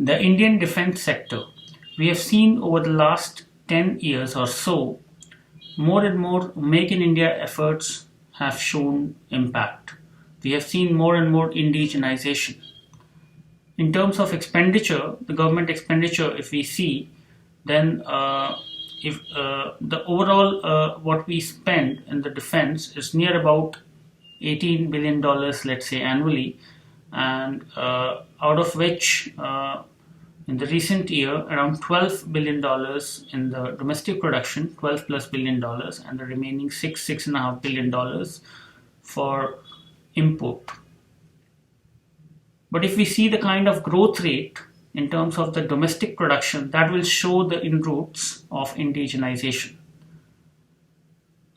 The Indian defense sector, we have seen over the last 10 years or so, more and more Make in India efforts have shown impact. We have seen more and more indigenization. In terms of expenditure, the government expenditure, if we see, then if the overall what we spend in the defense is near about $18 billion, let's say, annually, and out of which in the recent year around $12 billion in the domestic production, 12 plus billion dollars, and the remaining $6.5 billion for import. But if we see the kind of growth rate in terms of the domestic production, that will show the inroads of indigenization.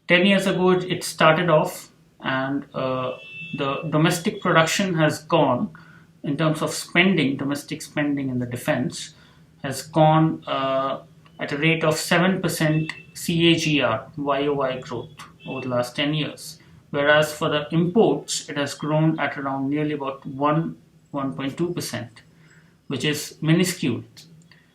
10 years ago, it started off, and the domestic production has gone, in terms of spending, domestic spending in the defense, has gone at a rate of 7% CAGR, YOY growth over the last 10 years. Whereas for the imports, it has grown at around nearly about 1.2%, which is minuscule.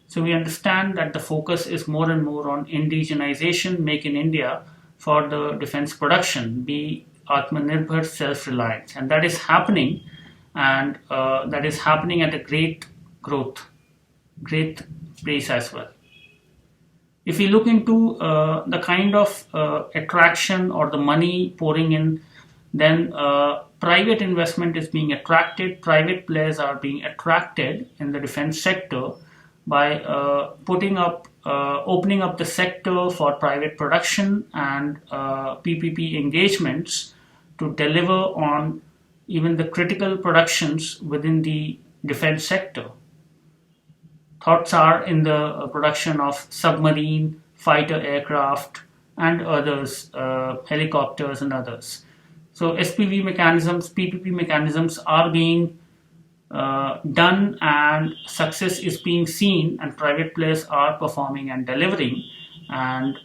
So we understand that the focus is more and more on indigenization, Make in India, for the defense production, be Atmanirbhar, self-reliant, and that is happening, and that is happening at a great pace as well. If we look into the kind of attraction or the money pouring in, then private investment is being attracted, private players are being attracted in the defense sector by opening up the sector for private production and PPP engagements to deliver on even the critical productions within the defense sector. Thoughts are in the production of submarine, fighter aircraft, and others, helicopters and others. So SPV mechanisms, PPP mechanisms are being done, and success is being seen, and private players are performing and delivering, and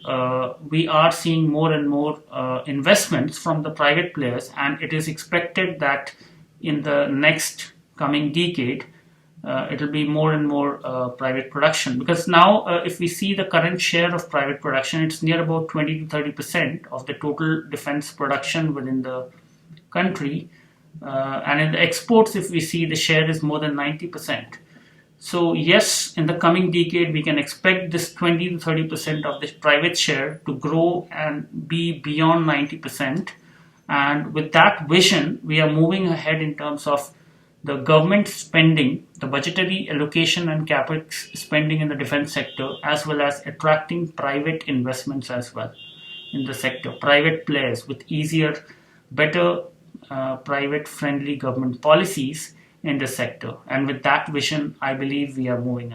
we are seeing more and more investments from the private players, and it is expected that in the next coming decade it will be more and more private production, because now if we see the current share of private production, it's near about 20 to 30% of the total defense production within the country, and in the exports, if we see, the share is more than 90%. So yes, in the coming decade, we can expect this 20 to 30% of this private share to grow and be beyond 90%. And with that vision, we are moving ahead in terms of the government spending, the budgetary allocation and capex spending in the defense sector, as well as attracting private investments as well in the sector, private players with easier, better private friendly government policies in the sector. And with that vision, I believe we are moving